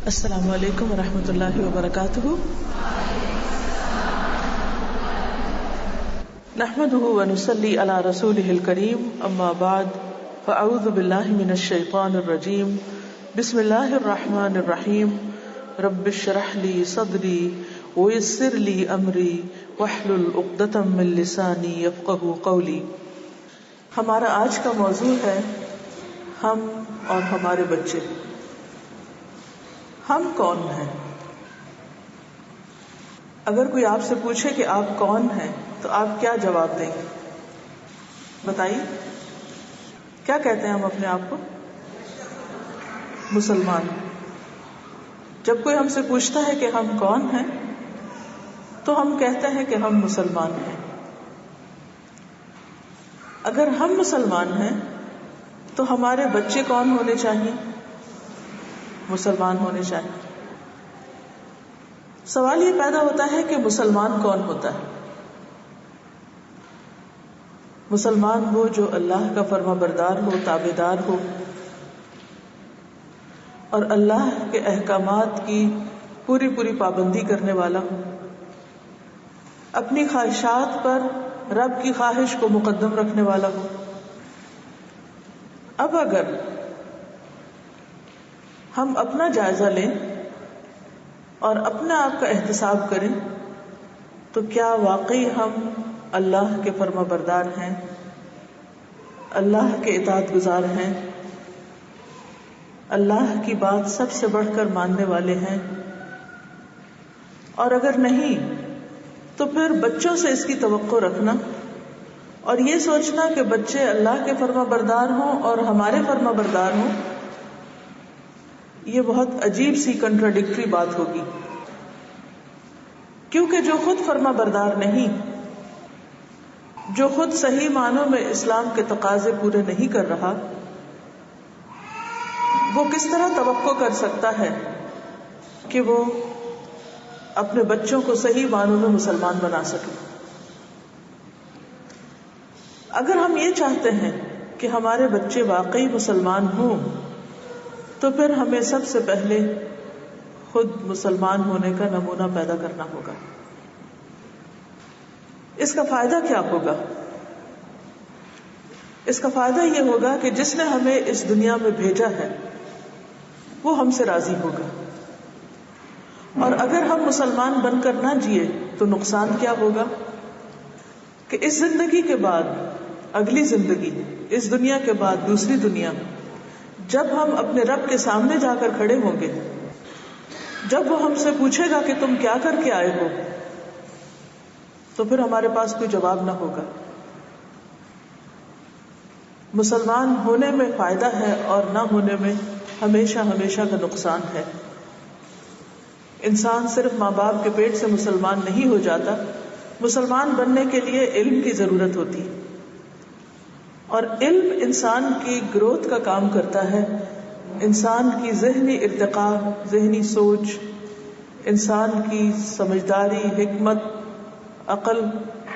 السلام علیکم ورحمۃ اللہ وبرکاتہ. نحمده ونصلي على رسوله الكريم اما بعد فاعوذ باللہ من الشیطان الرجیم. بسم اللہ الرحمن الرحیم. رب اشرح لي صدری ويسر لي امری واحلل عقدۃ من لسانی یفقهوا قولی. ہمارا آج کا موضوع ہے ہم اور ہمارے بچے. ہم کون ہیں؟ اگر کوئی آپ سے پوچھے کہ آپ کون ہیں تو آپ کیا جواب دیں گے؟ بتائیے کیا کہتے ہیں ہم اپنے آپ کو؟ مسلمان. جب کوئی ہم سے پوچھتا ہے کہ ہم کون ہیں تو ہم کہتے ہیں کہ ہم مسلمان ہیں. اگر ہم مسلمان ہیں تو ہمارے بچے کون ہونے چاہیے؟ مسلمان ہونے چاہیے. سوال یہ پیدا ہوتا ہے کہ مسلمان کون ہوتا ہے؟ مسلمان وہ جو اللہ کا فرما بردار ہو، تابعدار ہو اور اللہ کے احکامات کی پوری پابندی کرنے والا ہو، اپنی خواہشات پر رب کی خواہش کو مقدم رکھنے والا ہو. اب اگر ہم اپنا جائزہ لیں اور اپنے آپ کا احتساب کریں تو کیا واقعی ہم اللہ کے فرما بردار ہیں، اللہ کے اطاعت گزار ہیں، اللہ کی بات سب سے بڑھ کر ماننے والے ہیں؟ اور اگر نہیں تو پھر بچوں سے اس کی توقع رکھنا اور یہ سوچنا کہ بچے اللہ کے فرما بردار ہوں اور ہمارے فرما بردار ہوں، یہ بہت عجیب سی کنٹراڈکٹری بات ہوگی. کیونکہ جو خود فرما بردار نہیں، جو خود صحیح معنوں میں اسلام کے تقاضے پورے نہیں کر رہا، وہ کس طرح توقع کر سکتا ہے کہ وہ اپنے بچوں کو صحیح معنوں میں مسلمان بنا سکے؟ اگر ہم یہ چاہتے ہیں کہ ہمارے بچے واقعی مسلمان ہوں تو پھر ہمیں سب سے پہلے خود مسلمان ہونے کا نمونہ پیدا کرنا ہوگا. اس کا فائدہ کیا ہوگا؟ اس کا فائدہ یہ ہوگا کہ جس نے ہمیں اس دنیا میں بھیجا ہے وہ ہم سے راضی ہوگا. اور اگر ہم مسلمان بن کر نہ جیے تو نقصان کیا ہوگا کہ اس زندگی کے بعد اگلی زندگی، اس دنیا کے بعد دوسری دنیا، جب ہم اپنے رب کے سامنے جا کر کھڑے ہوں گے، جب وہ ہم سے پوچھے گا کہ تم کیا کر کے آئے ہو، تو پھر ہمارے پاس کوئی جواب نہ ہوگا. مسلمان ہونے میں فائدہ ہے اور نہ ہونے میں ہمیشہ کا نقصان ہے. انسان صرف ماں باپ کے پیٹ سے مسلمان نہیں ہو جاتا. مسلمان بننے کے لیے علم کی ضرورت ہوتی ہے اور علم انسان کی گروتھ کا کام کرتا ہے، انسان کی ذہنی ارتقاء، ذہنی سوچ، انسان کی سمجھداری، حکمت، عقل،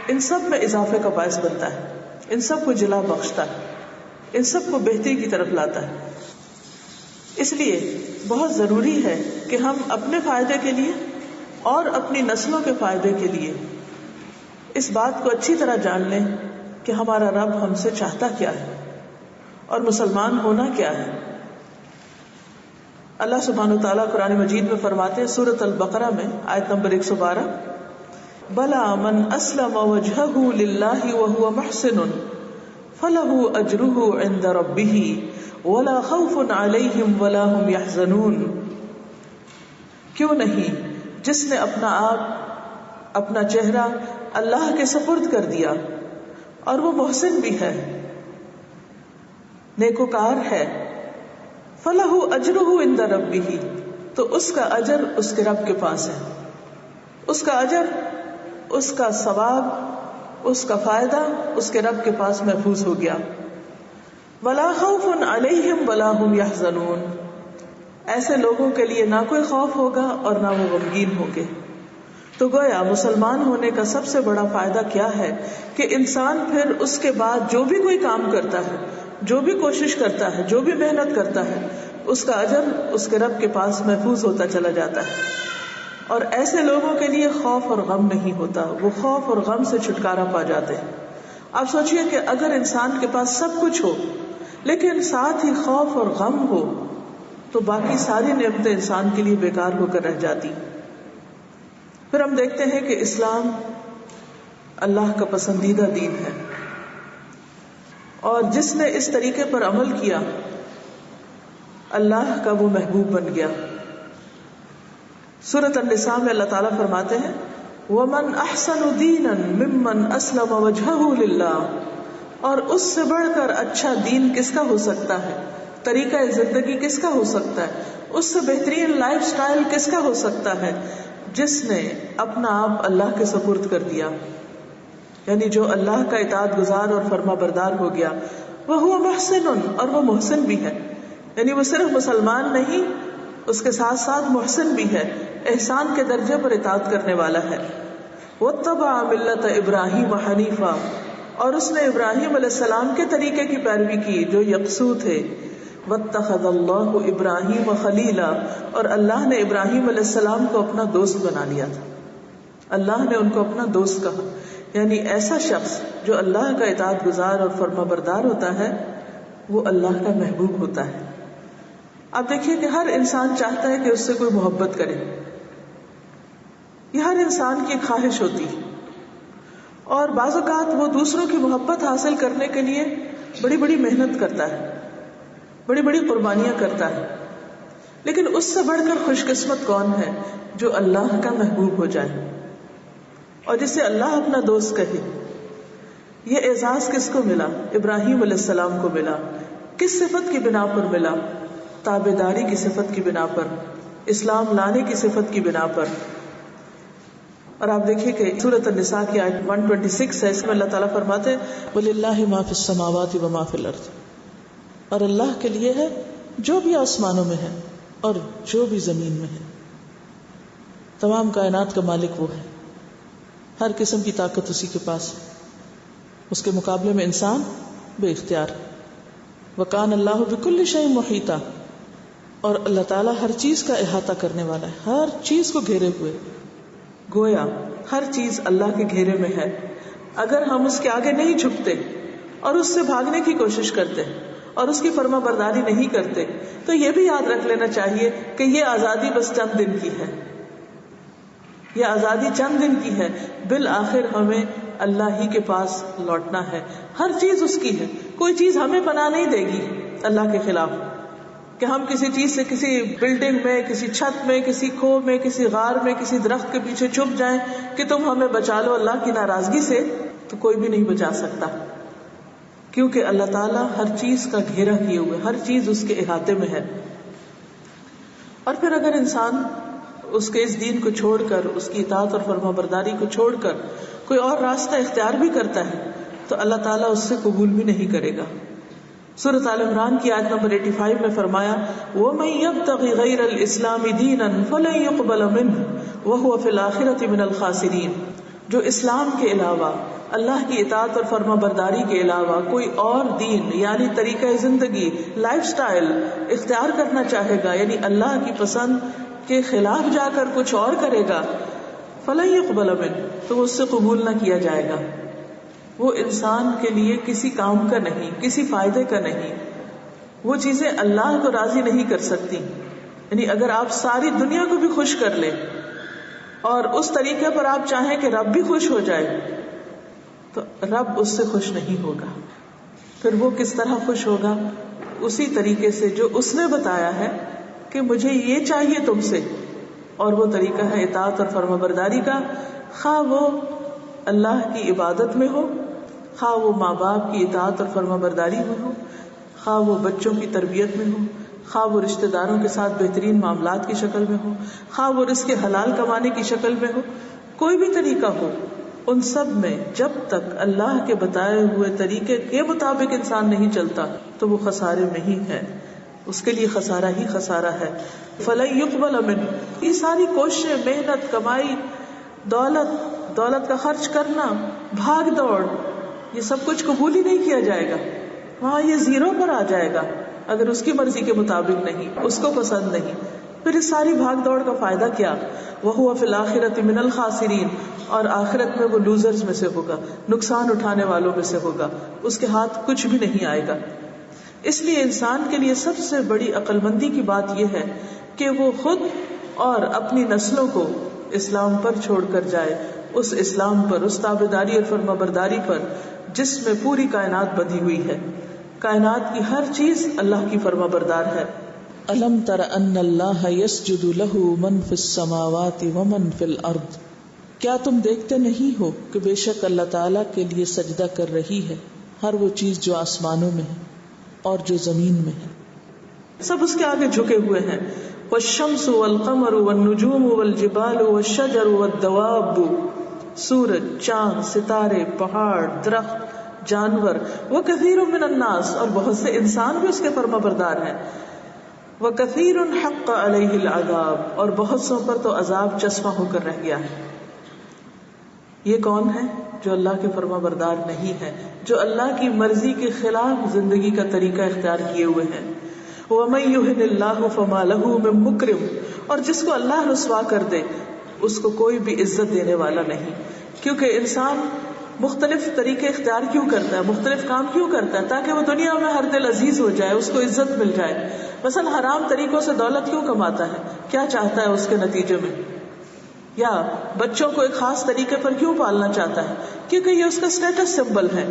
ان سب میں اضافے کا باعث بنتا ہے، ان سب کو جلا بخشتا ہے، ان سب کو بہتری کی طرف لاتا ہے. اس لیے بہت ضروری ہے کہ ہم اپنے فائدے کے لیے اور اپنی نسلوں کے فائدے کے لیے اس بات کو اچھی طرح جان لیں کہ ہمارا رب ہم سے چاہتا کیا ہے اور مسلمان ہونا کیا ہے. اللہ سبحانہ وتعالیٰ قرآن مجید میں فرماتے ہیں سورۃ البقرہ میں آیت نمبر 112، بلا من اسلم وجہہ للہ وہو محسن فلہ اجرہ عند ربہ ولا خوف علیہم ولا ہم یحزنون. کیوں نہیں جس نے اپنا آپ، اپنا چہرہ اللہ کے سپرد کر دیا اور وہ محسن بھی ہے، نیکوکار ہے، فلہ اجرہ عند ربہ، تو اس کا اجر اس کے رب کے پاس ہے. اس کا اجر، اس کا ثواب، اس کا فائدہ اس کے رب کے پاس محفوظ ہو گیا. ولا خوف علیہم ولا ہم یحزنون، ایسے لوگوں کے لیے نہ کوئی خوف ہوگا اور نہ وہ غمگین ہوں گے. تو گویا مسلمان ہونے کا سب سے بڑا فائدہ کیا ہے کہ انسان پھر اس کے بعد جو بھی کوئی کام کرتا ہے، جو بھی کوشش کرتا ہے، جو بھی محنت کرتا ہے، اس کا اجر اس کے رب کے پاس محفوظ ہوتا چلا جاتا ہے. اور ایسے لوگوں کے لیے خوف اور غم نہیں ہوتا، وہ خوف اور غم سے چھٹکارا پا جاتے ہیں. آپ سوچئے کہ اگر انسان کے پاس سب کچھ ہو لیکن ساتھ ہی خوف اور غم ہو تو باقی ساری نعمتیں انسان کے لیے بیکار ہو کر رہ جاتی. پھر ہم دیکھتے ہیں کہ اسلام اللہ کا پسندیدہ دین ہے، اور جس نے اس طریقے پر عمل کیا اللہ کا وہ محبوب بن گیا. سورۃ النساء میں اللہ تعالیٰ فرماتے ہیں وَمَنْ أَحْسَنُ دِينًا مِمَّنْ أَسْلَمَ وَجْهَهُ لِلَّهِ، اور اس سے بڑھ کر اچھا دین کس کا ہو سکتا ہے، طریقہ زندگی کس کا ہو سکتا ہے، اس سے بہترین لائف سٹائل کس کا ہو سکتا ہے، جس نے اپنا آپ اللہ کے سپرد کر دیا، یعنی جو اللہ کا اطاعت گزار اور فرما بردار ہو گیا. وَهُوَ مُحْسِنٌ، اور وہ محسن بھی ہے، یعنی وہ صرف مسلمان نہیں، اس کے ساتھ ساتھ محسن بھی ہے، احسان کے درجے پر اطاعت کرنے والا ہے. وَاتَّبَعَ مِلَّةَ إِبْرَاهِيمَ حَنِيفًا، اور اس نے ابراہیم علیہ السلام کے طریقے کی پیروی کی جو یکسو تھے. وَاتَّخَذَ اللَّهُ إِبْرَاهِيمَ خَلِيلًا، اور اللہ نے ابراہیم علیہ السلام کو اپنا دوست بنا لیا تھا. اللہ نے ان کو اپنا دوست کہا، یعنی ایسا شخص جو اللہ کا اطاعت گزار اور فرما بردار ہوتا ہے وہ اللہ کا محبوب ہوتا ہے. آپ دیکھیے کہ ہر انسان چاہتا ہے کہ اس سے کوئی محبت کرے، یہ ہر انسان کی خواہش ہوتی ہے، اور بعض اوقات وہ دوسروں کی محبت حاصل کرنے کے لیے بڑی بڑی محنت کرتا ہے، بڑی بڑی قربانیاں کرتا ہے. لیکن اس سے بڑھ کر خوش قسمت کون ہے جو اللہ کا محبوب ہو جائے اور جسے اللہ اپنا دوست کہے. یہ اعزاز کس کو ملا؟ ابراہیم علیہ السلام کو ملا. کس صفت کی بنا پر ملا؟ تابعداری کی صفت کی بنا پر، اسلام لانے کی صفت کی بنا پر. اور آپ دیکھیے کہ سورۃ النساء کی آیت 126 ہے، اس میں اللہ تعالیٰ فرماتے ہیں وَلِلَّهِ مَا فِي السَّمَاوَاتِ وَمَا فِي الْأَرْضِ، اور اللہ کے لیے ہے جو بھی آسمانوں میں ہے اور جو بھی زمین میں ہے. تمام کائنات کا مالک وہ ہے، ہر قسم کی طاقت اسی کے پاس ہے، اس کے مقابلے میں انسان بے اختیار. وَكَانَ اللَّهُ بِكُلِّ شَيْءٍ مُحِيطًا، اور اللہ تعالیٰ ہر چیز کا احاطہ کرنے والا ہے، ہر چیز کو گھیرے ہوئے. گویا ہر چیز اللہ کے گھیرے میں ہے. اگر ہم اس کے آگے نہیں جھکتے اور اس سے بھاگنے کی کوشش کرتے اور اس کی فرما برداری نہیں کرتے تو یہ بھی یاد رکھ لینا چاہیے کہ یہ آزادی بس چند دن کی ہے، یہ آزادی چند دن کی ہے. بالآخر ہمیں اللہ ہی کے پاس لوٹنا ہے. ہر چیز اس کی ہے، کوئی چیز ہمیں پناہ نہیں دے گی اللہ کے خلاف کہ ہم کسی چیز سے، کسی بلڈنگ میں، کسی چھت میں، کسی کھو میں، کسی غار میں، کسی درخت کے پیچھے چھپ جائیں کہ تم ہمیں بچا لو اللہ کی ناراضگی سے. تو کوئی بھی نہیں بچا سکتا، کیونکہ اللہ تعالیٰ ہر چیز کا گھیرا کیے ہوئے، ہر چیز اس کے احاطے میں ہے. اور پھر اگر انسان اس کے اس دین کو چھوڑ کر، اس کی اطاعت اور فرما برداری کو چھوڑ کر کوئی اور راستہ اختیار بھی کرتا ہے تو اللہ تعالیٰ اس سے قبول بھی نہیں کرے گا. سورۃ آل عمران کی آیت نمبر 85 میں فرمایا وَمَن يَبْتَغِ غَيْرَ الْإِسْلَامِ دِينًا فَلَن يُقْبَلَ مِنْهُ وَهُوَ فِي الْآخِرَةِ مِنَ الْخَاسِرِينَ، جو اسلام کے علاوہ، اللہ کی اطاعت اور فرما برداری کے علاوہ کوئی اور دین یعنی طریقہ زندگی، لائف سٹائل اختیار کرنا چاہے گا، یعنی اللہ کی پسند کے خلاف جا کر کچھ اور کرے گا، فَلَن يُقْبَلَ مِنْهُ، تو اس سے قبول نہ کیا جائے گا. وہ انسان کے لیے کسی کام کا نہیں، کسی فائدے کا نہیں، وہ چیزیں اللہ کو راضی نہیں کر سکتی. یعنی اگر آپ ساری دنیا کو بھی خوش کر لیں اور اس طریقے پر آپ چاہیں کہ رب بھی خوش ہو جائے تو رب اس سے خوش نہیں ہوگا. پھر وہ کس طرح خوش ہوگا؟ اسی طریقے سے جو اس نے بتایا ہے کہ مجھے یہ چاہیے تم سے، اور وہ طریقہ ہے اطاعت اور فرما برداری کا، خواہ وہ اللہ کی عبادت میں ہو، خواہ وہ ماں باپ کی اطاعت اور فرما برداری میں ہو، خواہ وہ بچوں کی تربیت میں ہو، خواہ وہ رشتہ داروں کے ساتھ بہترین معاملات کی شکل میں ہو، خواہ وہ رزق حلال کمانے کی شکل میں ہو، کوئی بھی طریقہ ہو، ان سب میں جب تک اللہ کے بتائے ہوئے طریقے کے مطابق انسان نہیں چلتا تو وہ خسارے میں ہی ہے، اس کے لیے خسارہ ہی خسارہ ہے. فَلَن يُقْبَلَ مِنْهُ، یہ ساری کوششیں، محنت، کمائی، دولت کا خرچ کرنا، بھاگ دوڑ، یہ سب کچھ قبول ہی نہیں کیا جائے گا، وہاں یہ زیرو پر آ جائے گا. اگر اس کی مرضی کے مطابق نہیں، اس کو پسند نہیں، پھر اس ساری بھاگ دوڑ کا فائدہ کیا؟ وَهُوَ فِي الْآخِرَةِ مِنَ الْخَاسِرِينَ، اور آخرت میں وہ لوزرز میں سے ہوگا، نقصان اٹھانے والوں میں سے ہوگا، اس کے ہاتھ کچھ بھی نہیں آئے گا۔ اس لیے انسان کے لیے سب سے بڑی عقل مندی کی بات یہ ہے کہ وہ خود اور اپنی نسلوں کو اسلام پر چھوڑ کر جائے، اس اسلام پر، اس تابعداری اور فرمانبرداری پر جس میں پوری کائنات بندھی ہوئی ہے۔ کائنات کی ہر چیز اللہ کی فرمانبردار ہے۔ الم تر ان اللہ یسجد لہ من فی السماوات ومن فی الارض، کیا تم دیکھتے نہیں ہو کہ بے شک اللہ تعالیٰ کے لیے سجدہ کر رہی ہے ہر وہ چیز جو آسمانوں میں ہے اور جو زمین میں ہے، سب اس کے آگے جھکے ہوئے ہیں۔ والشمس والقمر والنجوم والجبال والشجر والدواب، سورج، چاند، ستارے، پہاڑ، درخت، جانور، وکثیر من الناس، اور بہت سے انسان بھی اس کے فرمانبردار ہیں۔ وکثیر حق علیہ العذاب، اور بہت سو پر تو عذاب چسپاں ہو کر رہ گیا ہے۔ یہ کون ہے؟ جو اللہ کے فرمانبردار نہیں ہے، جو اللہ کی مرضی کے خلاف زندگی کا طریقہ اختیار کیے ہوئے ہیں۔ وَمَن يُهِنِ اللَّهُ فَمَا لَهُ مِن مُكْرِمٍ، اور جس کو اللہ رسوا کر دے اس کو کوئی بھی عزت دینے والا نہیں۔ کیونکہ انسان مختلف طریقے اختیار کیوں کرتا ہے، مختلف کام کیوں کرتا ہے؟ تاکہ وہ دنیا میں ہر دل عزیز ہو جائے، اس کو عزت مل جائے۔ مثلا حرام طریقوں سے دولت کیوں کماتا ہے؟ کیا چاہتا ہے اس کے نتیجے میں؟ یا بچوں کو ایک خاص طریقے پر کیوں پالنا چاہتا ہے؟ کیونکہ یہ اس کا اسٹیٹس سمبل ہے۔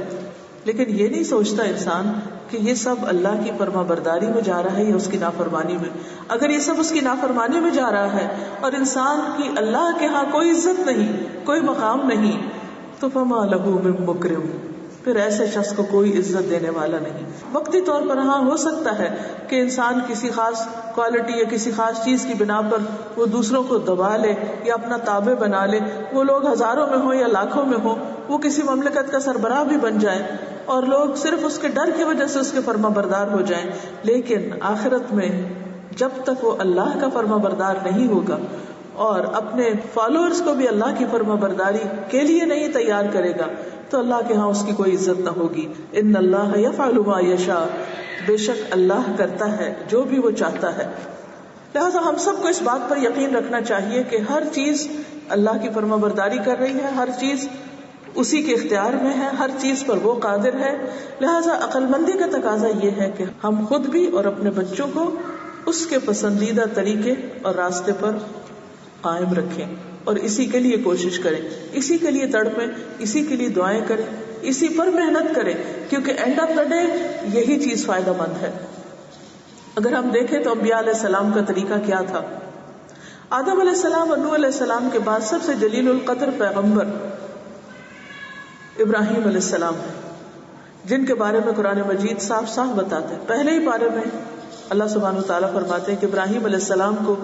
لیکن یہ نہیں سوچتا انسان کہ یہ سب اللہ کی فرمانبرداری میں جا رہا ہے یا اس کی نافرمانی میں۔ اگر یہ سب اس کی نافرمانی میں جا رہا ہے اور انسان کی اللہ کے ہاں کوئی عزت نہیں، کوئی مقام نہیں، تو فما لہ من مکرم، پھر ایسے شخص کو کوئی عزت دینے والا نہیں۔ وقتی طور پر ہاں ہو سکتا ہے کہ انسان کسی خاص کوالٹی یا کسی خاص چیز کی بنا پر وہ دوسروں کو دبا لے یا اپنا تابع بنا لے، وہ لوگ ہزاروں میں ہوں یا لاکھوں میں ہوں، وہ کسی مملکت کا سربراہ بھی بن جائے اور لوگ صرف اس کے ڈر کی وجہ سے اس کے فرما بردار ہو جائیں۔ لیکن آخرت میں جب تک وہ اللہ کا فرما بردار نہیں ہوگا اور اپنے فالوورز کو بھی اللہ کی فرما برداری کے لیے نہیں تیار کرے گا تو اللہ کے ہاں اس کی کوئی عزت نہ ہوگی۔ ان اللہ یفعل ما یشاء، بے شک اللہ کرتا ہے جو بھی وہ چاہتا ہے۔ لہذا ہم سب کو اس بات پر یقین رکھنا چاہیے کہ ہر چیز اللہ کی فرما برداری کر رہی ہے، ہر چیز اسی کے اختیار میں ہے، ہر چیز پر وہ قادر ہے۔ لہذا عقل مندی کا تقاضا یہ ہے کہ ہم خود بھی اور اپنے بچوں کو اس کے پسندیدہ طریقے اور راستے پر قائم رکھیں اور اسی کے لیے کوشش کریں، اسی کے لیے تڑپیں، اسی کے لیے دعائیں کریں، اسی پر محنت کریں، کیونکہ اینڈ آف دا ڈے یہی چیز فائدہ مند ہے۔ اگر ہم دیکھیں تو انبیاء علیہ السلام کا طریقہ کیا تھا؟ آدم علیہ السلام اور نوح علیہ السلام کے بعد سب سے جلیل القدر پیغمبر ابراہیم علیہ السلام ہے، جن کے بارے میں قرآن مجید صاف صاف بتاتے ہیں۔ پہلے ہی پارے میں اللہ سبحانہ وتعالیٰ فرماتے ہیں کہ ابراہیم علیہ السلام کو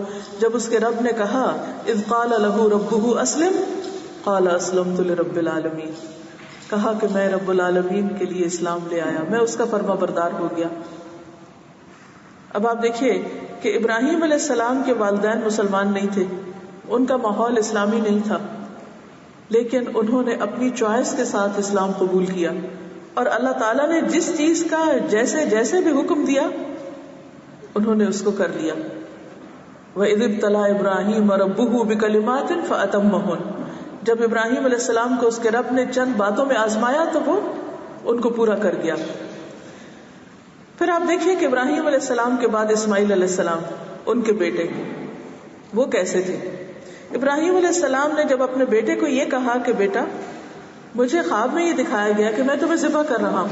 جب اس کے رب نے کہا اذ قال له ربه اسلم قال اسلمت لرب العالمین، کہا کہ میں رب العالمین کے لیے اسلام لے آیا، میں اس کا فرما بردار ہو گیا۔ اب آپ دیکھیے کہ ابراہیم علیہ السلام کے والدین مسلمان نہیں تھے، ان کا ماحول اسلامی نہیں تھا، لیکن انہوں نے اپنی چوائس کے ساتھ اسلام قبول کیا اور اللہ تعالیٰ نے جس چیز کا جیسے جیسے بھی حکم دیا انہوں نے اس کو کر لیا۔ وَإِذِ ابْتَلَىٰ إِبْرَاهِيمَ رَبُّهُ بِكَلِمَاتٍ فَأَتَمَّهُنَّ، جب ابراہیم علیہ السلام کو اس کے رب نے چند باتوں میں آزمایا تو وہ ان کو پورا کر گیا۔ پھر آپ دیکھیے کہ ابراہیم علیہ السلام کے بعد اسماعیل علیہ السلام، ان کے بیٹے، وہ کیسے تھے؟ ابراہیم علیہ السلام نے جب اپنے بیٹے کو یہ کہا کہ بیٹا مجھے خواب میں یہ دکھایا گیا کہ میں تمہیں ذبح کر رہا ہوں،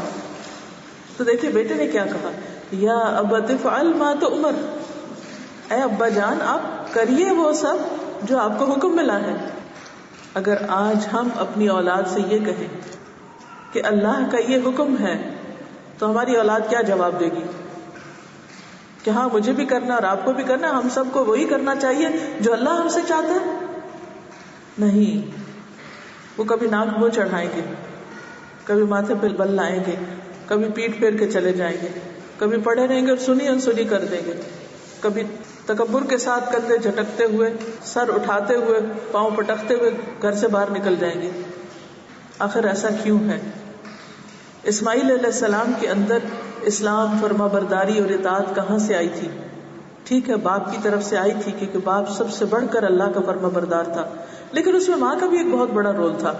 تو دیکھیے بیٹے نے کیا کہا، یا ابت افعل ما تؤمر، اے ابا جان آپ کریے وہ سب جو آپ کو حکم ملا ہے۔ اگر آج ہم اپنی اولاد سے یہ کہیں کہ اللہ کا یہ حکم ہے تو ہماری اولاد کیا جواب دے گی؟ کہ ہاں مجھے بھی کرنا اور آپ کو بھی کرنا، ہم سب کو وہی کرنا چاہیے جو اللہ ہم سے چاہتا ہے؟ نہیں، وہ کبھی ناک منہ چڑھائیں گے، کبھی ماتھے پہ بل لائیں گے، کبھی پیٹ پھیر کے چلے جائیں گے، کبھی پڑھے رہیں گے اور سنی انسنی کر دیں گے، کبھی تکبر کے ساتھ کندھے جھٹکتے ہوئے، سر اٹھاتے ہوئے، پاؤں پٹکتے ہوئے گھر سے باہر نکل جائیں گے۔ آخر ایسا کیوں ہے؟ اسماعیل علیہ السلام کے اندر اسلام، فرما برداری اور اطاعت کہاں سے آئی تھی؟ ٹھیک ہے باپ کی طرف سے آئی تھی کیونکہ باپ سب سے بڑھ کر اللہ کا فرما بردار تھا، لیکن اس میں ماں کا بھی ایک بہت بڑا رول تھا.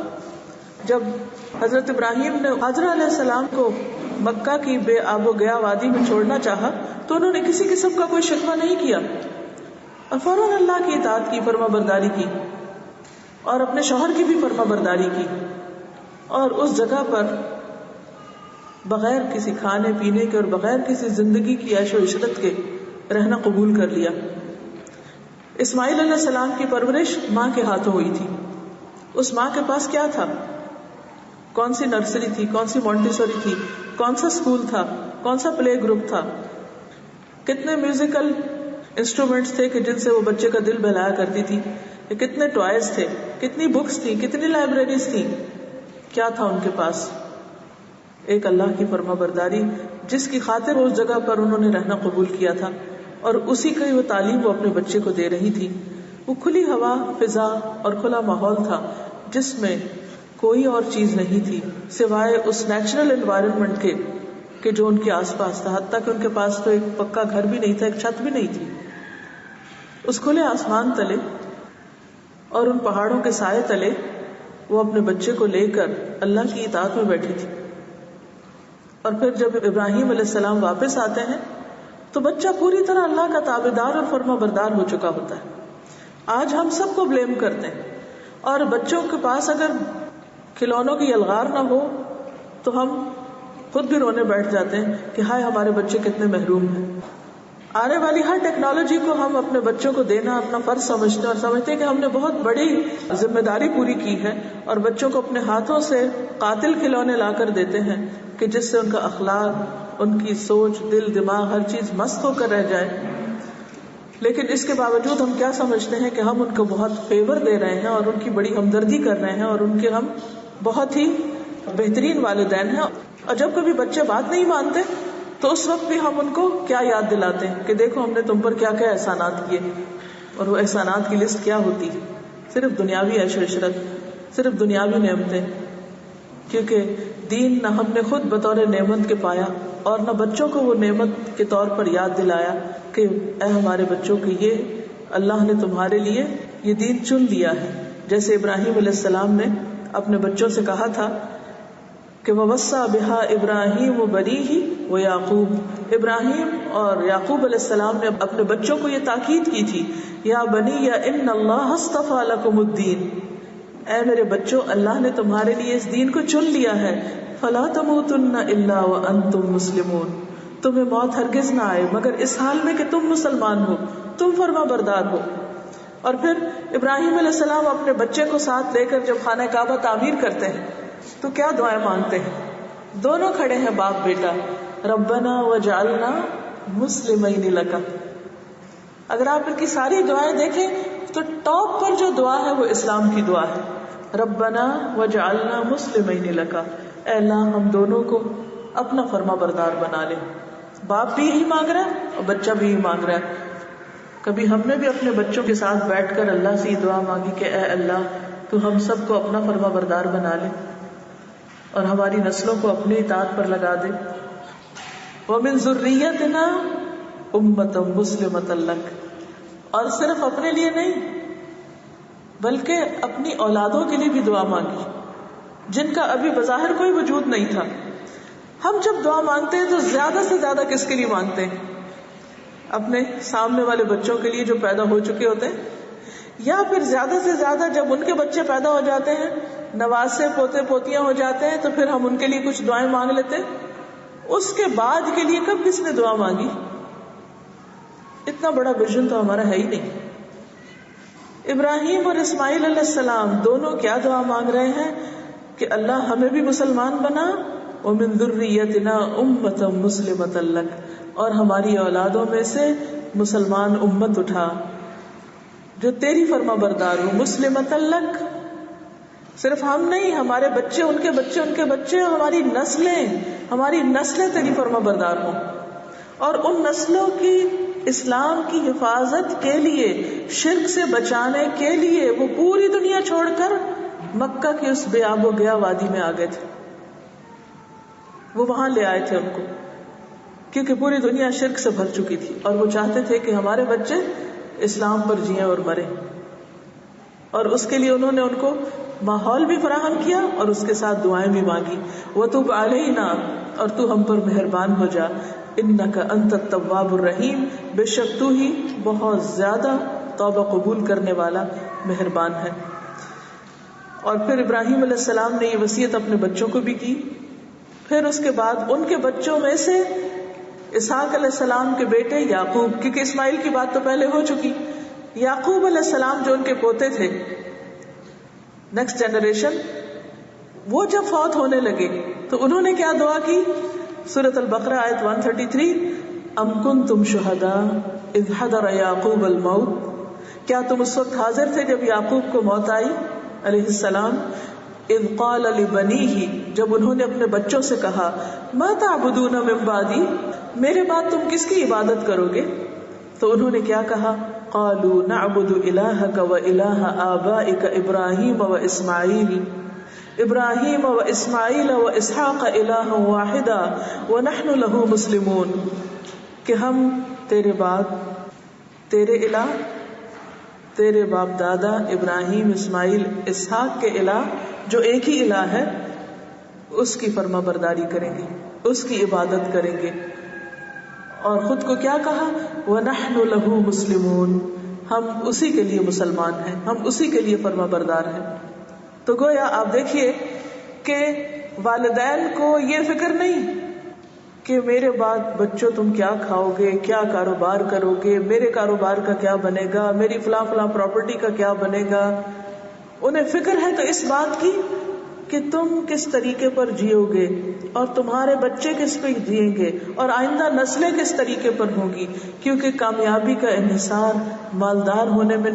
جب حضرت ابراہیم نے حضرت علیہ السلام کو مکہ کی بے آب و گیا وادی میں چھوڑنا چاہا تو انہوں نے کسی قسم کا کوئی شکوہ نہیں کیا اور فوراً اللہ کی اطاعت کی، فرما برداری کی اور اپنے شوہر کی بھی فرما برداری کی، اور اس جگہ پر بغیر کسی کھانے پینے کے اور بغیر کسی زندگی کی عیش و عشرت کے رہنا قبول کر لیا. اسماعیل علیہ السلام کی پرورش ماں کے ہاتھوں ہوئی تھی. اس ماں کے پاس کیا تھا؟ کون سی نرسری تھی، کون سی مونٹیسوری تھی، کون سا اسکول تھا، کون سا پلے گروپ تھا، کتنے میوزیکل انسٹرومنٹس تھے کہ جن سے وہ بچے کا دل بہلایا کرتی تھی، کتنے ٹوائز تھے، کتنی بکس تھی، کتنی لائبریریز تھی، کیا تھا ان کے پاس؟ ایک اللہ کی فرما برداری جس کی خاطر اس جگہ پر انہوں نے رہنا قبول کیا تھا، اور اسی کی وہ تعلیم وہ اپنے بچے کو دے رہی تھی. وہ کھلی ہوا، فضا اور کھلا ماحول تھا جس میں کوئی اور چیز نہیں تھی سوائے اس نیچرل انوائرمنٹ کے کہ جو ان کے آس پاس تھا. حتیٰ کہ ان کے پاس تو ایک پکا گھر بھی نہیں تھا، ایک چھت بھی نہیں تھی. اس کھلے آسمان تلے اور ان پہاڑوں کے سائے تلے وہ اپنے بچے کو لے کر اللہ کی اطاعت میں بیٹھی تھی. اور پھر جب ابراہیم علیہ السلام واپس آتے ہیں تو بچہ پوری طرح اللہ کا تابعدار اور فرما بردار ہو چکا ہوتا ہے. آج ہم سب کو بلیم کرتے ہیں، اور بچوں کے پاس اگر کھلونوں کی الغار نہ ہو تو ہم خود بھی رونے بیٹھ جاتے ہیں کہ ہائے ہمارے بچے کتنے محروم ہیں. آنے والی ہر ٹیکنالوجی کو ہم اپنے بچوں کو دینا اپنا فرض سمجھتے ہیں، اور سمجھتے ہیں کہ ہم نے بہت بڑی ذمہ داری پوری کی ہے، اور بچوں کو اپنے ہاتھوں سے قاتل کھلونے لا کر دیتے ہیں کہ جس سے ان کا اخلاق، ان کی سوچ، دل، دماغ، ہر چیز مست ہو کر رہ جائے. لیکن اس کے باوجود ہم کیا سمجھتے ہیں کہ ہم ان کو بہت فیور دے رہے ہیں اور ان کی بڑی ہمدردی کر رہے ہیں، اور ان کے ہم بہت ہی بہترین والدین ہیں. اور جب کبھی بچے بات نہیں مانتے تو اس وقت بھی ہم ان کو کیا یاد دلاتے ہیں کہ دیکھو ہم نے تم پر کیا کیا احسانات کیے. اور وہ احسانات کی لسٹ کیا ہوتی ہے؟ صرف دنیاوی عیش و عشرت، صرف دنیاوی نعمتیں. کیونکہ دین نہ ہم نے خود بطور نعمت کے پایا اور نہ بچوں کو وہ نعمت کے طور پر یاد دلایا کہ اے ہمارے بچوں کو یہ اللہ نے تمہارے لیے یہ دین چن لیا ہے. جیسے ابراہیم علیہ السلام نے اپنے بچوں سے کہا تھا کہ وَوَصَّى بِهَا إِبْرَاهِيمُ بَنِيهِ وَيَعْقُوبُ. ابراہیم اور یعقوب علیہ السلام نے اپنے بچوں کو یہ تاکید کی تھی، یا بنی یا ان اللہ اصطفیٰ لکم الدین، اے میرے بچوں اللہ نے تمہارے لیے اس دین کو چن لیا ہے. فلا تموتن الا وانتم مسلمون، تمہیں موت ہرگز نہ آئے مگر اس حال میں کہ تم مسلمان ہو، تم فرما بردار ہو. اور پھر ابراہیم علیہ السلام اپنے بچے کو ساتھ لے کر جب خانہ کعبہ تعمیر کرتے ہیں تو کیا دعائیں مانگتے ہیں؟ دونوں کھڑے ہیں باپ بیٹا، ربنا وجعلنا مسلمین لک. اگر آپ ان کی ساری دعائیں دیکھیں تو ٹاپ پر جو دعا ہے وہ اسلام کی دعا ہے، ربنا وجعلنا مسلمین لک، اے اللہ ہم دونوں کو اپنا فرما بردار بنا لے. باپ بھی یہی مانگ رہا ہے اور بچہ بھی یہی مانگ رہا ہے. کبھی ہم نے بھی اپنے بچوں کے ساتھ بیٹھ کر اللہ سے یہ دعا مانگی کہ اے اللہ تو ہم سب کو اپنا فرما بردار بنا لے اور ہماری نسلوں کو اپنی اطاعت پر لگا دے. وَمِن ذُرِّيَّتِنَا أُمَّةً مُسْلِمَةً لَكَ، اور صرف اپنے لیے نہیں بلکہ اپنی اولادوں کے لیے بھی دعا مانگی جن کا ابھی بظاہر کوئی وجود نہیں تھا. ہم جب دعا مانگتے ہیں تو زیادہ سے زیادہ کس کے لیے مانگتے ہیں؟ اپنے سامنے والے بچوں کے لیے جو پیدا ہو چکے ہوتے ہیں، یا پھر زیادہ سے زیادہ جب ان کے بچے پیدا ہو جاتے ہیں، نواسے پوتے پوتیاں ہو جاتے ہیں، تو پھر ہم ان کے لیے کچھ دعائیں مانگ لیتے ہیں. اس کے بعد کے لیے کب کس نے دعا مانگی؟ اتنا بڑا ویژن تو ہمارا ہے ہی نہیں. ابراہیم اور اسماعیل علیہ السلام دونوں کیا دعا مانگ رہے ہیں کہ اللہ ہمیں بھی مسلمان بنا، وَمِن ذُرِّيَّتِنَا أُمَّةً مُسْلِمَةً لَكَ، اور ہماری اولادوں میں سے مسلمان امت اٹھا جو تیری فرما بردار ہو. مسلمۃ لک، صرف ہم نہیں، ہمارے بچے، ان کے بچے، ان کے بچے، ہماری نسلیں تیری فرما بردار ہوں. اور ان نسلوں کی اسلام کی حفاظت کے لیے، شرک سے بچانے کے لیے وہ پوری دنیا چھوڑ کر مکہ کی اس بے آب و گیا وادی میں آ گئے تھے. وہ وہاں لے آئے تھے ان کو. کیونکہ پوری دنیا شرک سے بھر چکی تھی اور وہ چاہتے تھے کہ ہمارے بچے اسلام پر جئیں اور مریں، اور اس کے لیے انہوں نے ان کو ماحول بھی فراہم کیا اور اس کے ساتھ دعائیں بھی مانگی. وَتُبْ عَلَيْنَا، اور تو ہم پر مہربان ہو جا، اِنَّكَ أَنْتَ التَّوَّابُ الرَّحِيمُ، بے شک تو ہی بہت زیادہ توبہ قبول کرنے والا مہربان ہے. اور پھر ابراہیم علیہ السلام نے یہ وصیت اپنے بچوں کو بھی کی. پھر اس کے بعد ان کے بچوں میں سے اسحاق علیہ السلام کے بیٹے یعقوب، کیونکہ اسماعیل کی بات تو پہلے ہو چکی، یعقوب علیہ السلام جو ان کے پوتے تھے، نیکسٹ جنریشن، وہ جب فوت ہونے لگے تو انہوں نے کیا دعا کی؟ سورۃ البقرہ آیت 133، ام کنتم شہداء اذ حضر یعقوب الموت، کیا تم اس وقت حاضر تھے جب یعقوب کو موت آئی علیہ السلام، اذ قال لبنیہ، جب انہوں نے اپنے بچوں سے کہا، ما تعبدون من بعدی، میرے بعد تم کس کی عبادت کرو گے؟ تو انہوں نے کیا کہا؟ قالوا نعبد الہک و الہ آبائک ابراہیم و اسماعیل، ابراہیم و اسماعیل و اسحاق الہ واحدا ونحن له مسلمون، کہ ہم تیرے بعد تیرے الہ، تیرے باپ دادا ابراہیم اسماعیل اسحاق کے الہ جو ایک ہی الہ ہے اس کی فرما برداری کریں گے، اس کی عبادت کریں گے. اور خود کو کیا کہا؟ وَنَحْنُ لَهُ مُسْلِمُونَ، ہم اسی کے لیے مسلمان ہیں، ہم اسی کے لیے فرما بردار ہیں. تو گویا آپ دیکھیے کہ والدین کو یہ فکر نہیں کہ میرے بعد بچوں تم کیا کھاؤ گے، کیا کاروبار کرو گے، میرے کاروبار کا کیا بنے گا، میری فلاں فلاں پراپرٹی کا کیا بنے گا. انہیں فکر ہے تو اس بات کی کہ تم کس طریقے پر جیو گے اور تمہارے بچے کس پہ جئیں گے اور آئندہ نسلیں کس طریقے پر ہوں گی، کیونکہ کامیابی کا انحصار مالدار ہونے میں نہیں